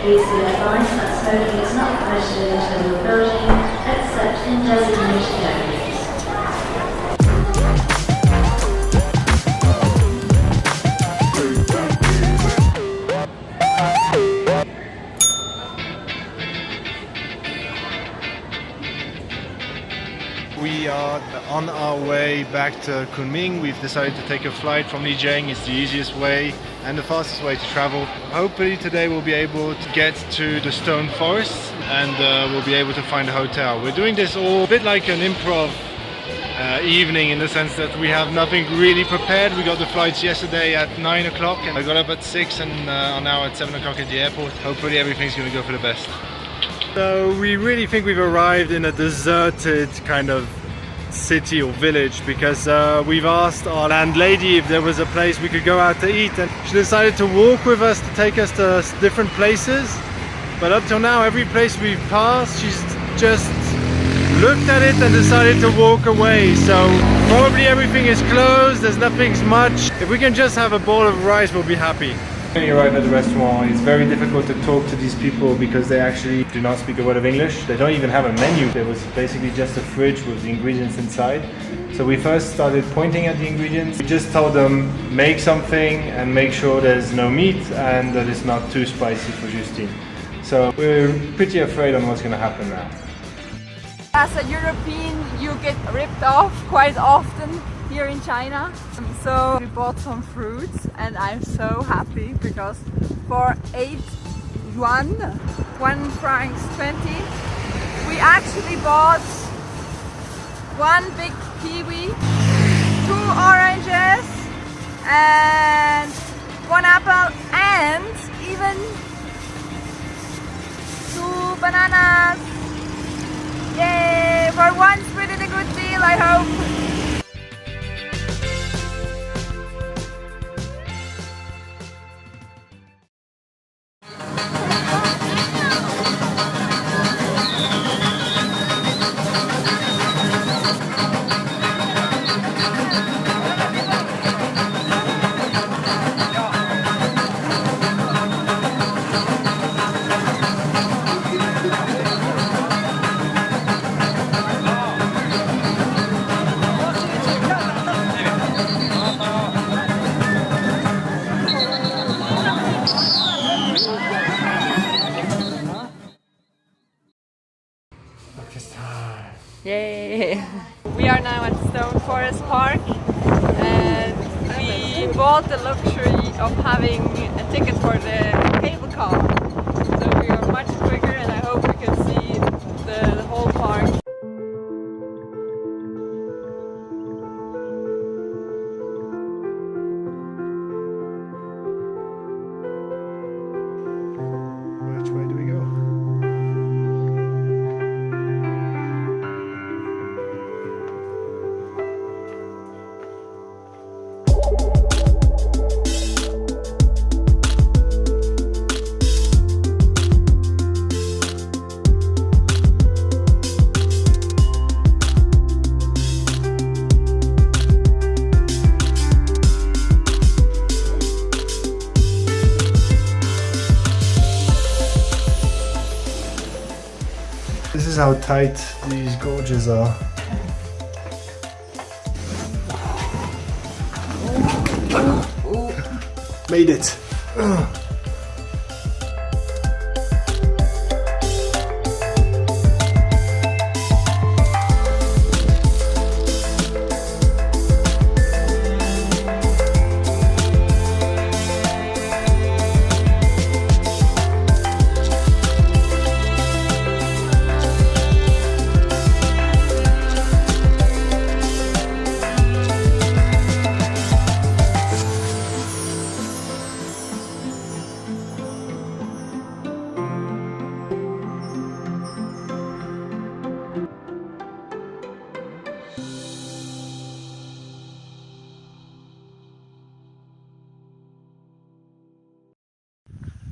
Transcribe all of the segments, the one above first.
Please be advised that smoking is not permitted in the building except in designated areas. We are on our way back to Kunming. We've decided to take a flight from Lijiang. It's the easiest way and the fastest way to travel. Hopefully today we'll be able to get to the stone forest and we'll be able to find a hotel. We're doing this all a bit like an improv evening, in the sense that we have nothing really prepared. We got the flights yesterday at 9 o'clock and I got up at 6 and are now at 7 o'clock at the airport. Hopefully everything's going to go for the best. So we really think we've arrived in a deserted kind of city or village, because we've asked our landlady if there was a place we could go out to eat, and she decided to walk with us to take us to different places. But up till now, every place we've passed, she's just looked at it and decided to walk away. So probably everything is closed, there's nothing much. If we can just have a bowl of rice, we'll be happy. When you arrive at the restaurant, it's very difficult to talk to these people because they actually do not speak a word of English. They don't even have a menu. There was basically just a fridge with the ingredients inside. So we first started pointing at the ingredients. We just told them, make something and make sure there's no meat and that it's not too spicy for Justine. So we're pretty afraid on what's going to happen now. As a European, you get ripped off quite often here in China. So we bought some fruits and I'm so happy because for 8 yuan, 1 francs 20, we actually bought 1 big kiwi, 2 oranges and 1 apple and even 2 bananas. Yay! For once we did a good deal, I hope. Yay! We are now at Stone Forest Park and we bought the luxury of having a ticket for the cable car. So we are much quicker and I hope we can see the whole park. Which way do we go? This is how tight these gorges are. Made it.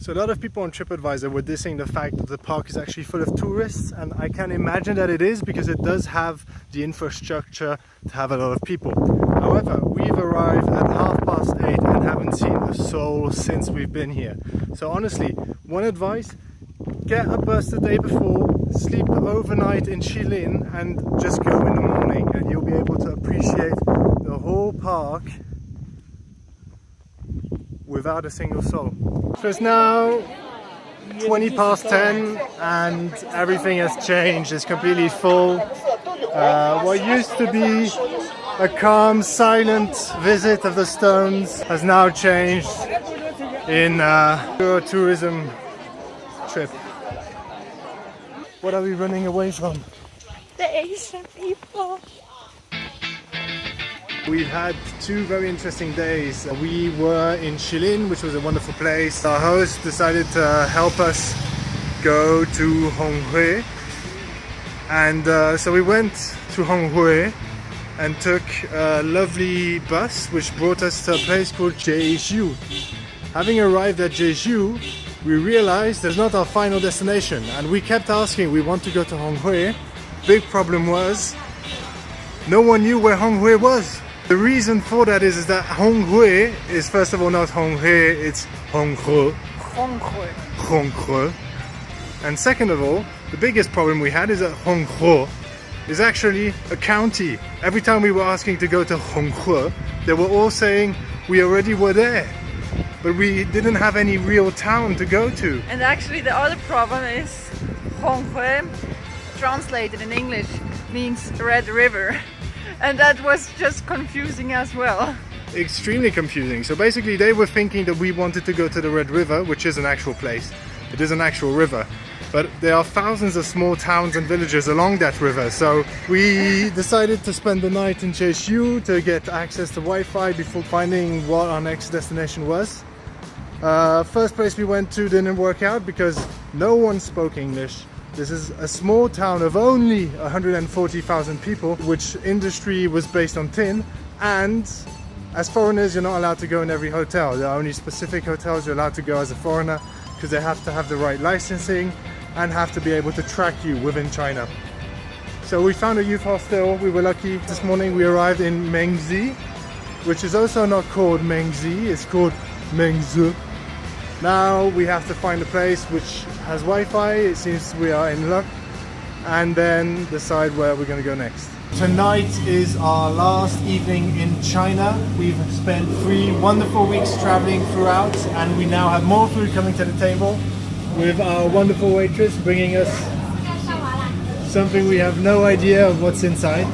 So a lot of people on TripAdvisor were dissing the fact that the park is actually full of tourists, and I can imagine that it is because it does have the infrastructure to have a lot of people. However, we've arrived at 8:30 and haven't seen a soul since we've been here. So honestly, one advice: get a bus the day before, sleep overnight in Shilin, and just go in the morning, and you'll be able to appreciate the whole park without a single soul. So it's now 20 past 10 and everything has changed. It's completely full. What used to be a calm, silent visit of the stones has now changed in a tourism trip. What are we running away from? The Asian people. We've had 2 very interesting days. We were in Shilin, which was a wonderful place. Our host decided to help us go to Honghui. And so we went to Honghui and took a lovely bus which brought us to a place called Gejiu. Having arrived at Gejiu, we realized that's not our final destination, and we kept asking, we want to go to Honghui. Big problem was, no one knew where Honghui was. The reason for that is that Honghui is first of all not Honghui, it's Honghui. Honghui. And second of all, the biggest problem we had is that Honghui is actually a county. Every time we were asking to go to Honghui, they were all saying we already were there, but we didn't have any real town to go to. And actually the other problem is Honghui, translated in English, means Red River. And that was just confusing as well. Extremely confusing. So basically they were thinking that we wanted to go to the Red River, which is an actual place. It is an actual river. But there are thousands of small towns and villages along that river. So we decided to spend the night in Jeju to get access to Wi-Fi before finding what our next destination was. First place we went to didn't work out because no one spoke English. This is a small town of only 140,000 people, which industry was based on tin, and as foreigners you're not allowed to go in every hotel. There are only specific hotels you're allowed to go as a foreigner because they have to have the right licensing and have to be able to track you within China. So we found a youth hostel. We were lucky. This morning we arrived in Mengzi, which is also not called Mengzi, it's called Mengzi. Now we have to find a place which has Wi-Fi. It seems we are in luck, and then decide where we're going to go next. Tonight is our last evening in China. We've spent 3 wonderful weeks traveling throughout, and we now have more food coming to the table with our wonderful waitress bringing us something we have no idea of what's inside.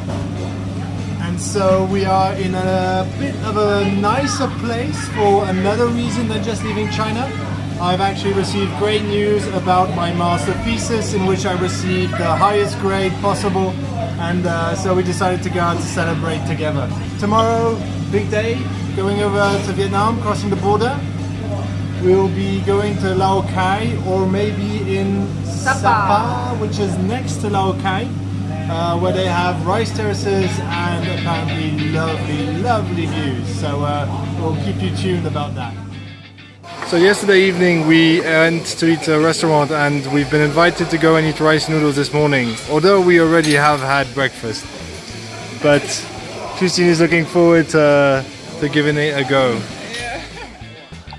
And so we are in a bit of a nicer place for another reason than just leaving China. I've actually received great news about my master thesis, in which I received the highest grade possible, and so we decided to go out to celebrate together. Tomorrow, big day, going over to Vietnam, crossing the border. We'll be going to Lao Cai, or maybe in Sapa, which is next to Lao Cai, where they have rice terraces and apparently lovely views. So we'll keep you tuned about that. So yesterday evening we went to eat a restaurant, and we've been invited to go and eat rice noodles this morning, although we already have had breakfast. But Justine is looking forward to giving it a go.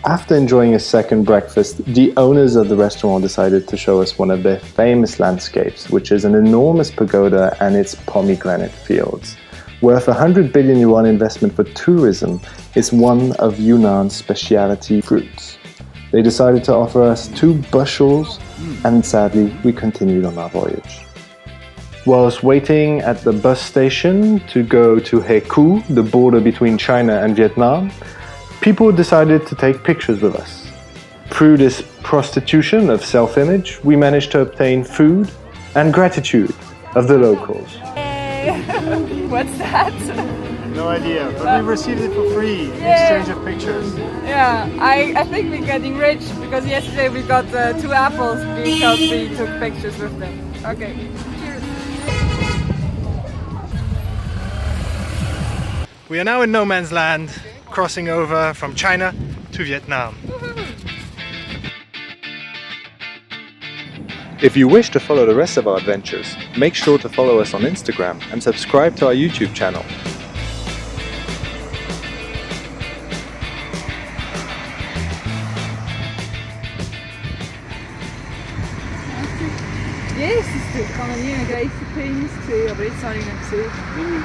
After enjoying a second breakfast, the owners of the restaurant decided to show us one of their famous landscapes, which is an enormous pagoda and its pomegranate fields. Worth 100 billion yuan investment for tourism, it's one of Yunnan's specialty fruits. They decided to offer us 2 bushels, and sadly we continued on our voyage. Whilst waiting at the bus station to go to Hekou, the border between China and Vietnam, people decided to take pictures with us. Through this prostitution of self-image, we managed to obtain food and gratitude of the locals. Hey. What's that? No idea, but we received it for free in exchange of pictures. Yeah, I think we're getting rich because yesterday we got 2 apples because we took pictures with them. Okay. Cheers. We are now in no man's land, crossing over from China to Vietnam. If you wish to follow the rest of our adventures, make sure to follow us on Instagram and subscribe to our YouTube channel. Jesus, ich habe noch nie einen Greifenpenis gesehen, aber jetzt habe ich ihn gesehen.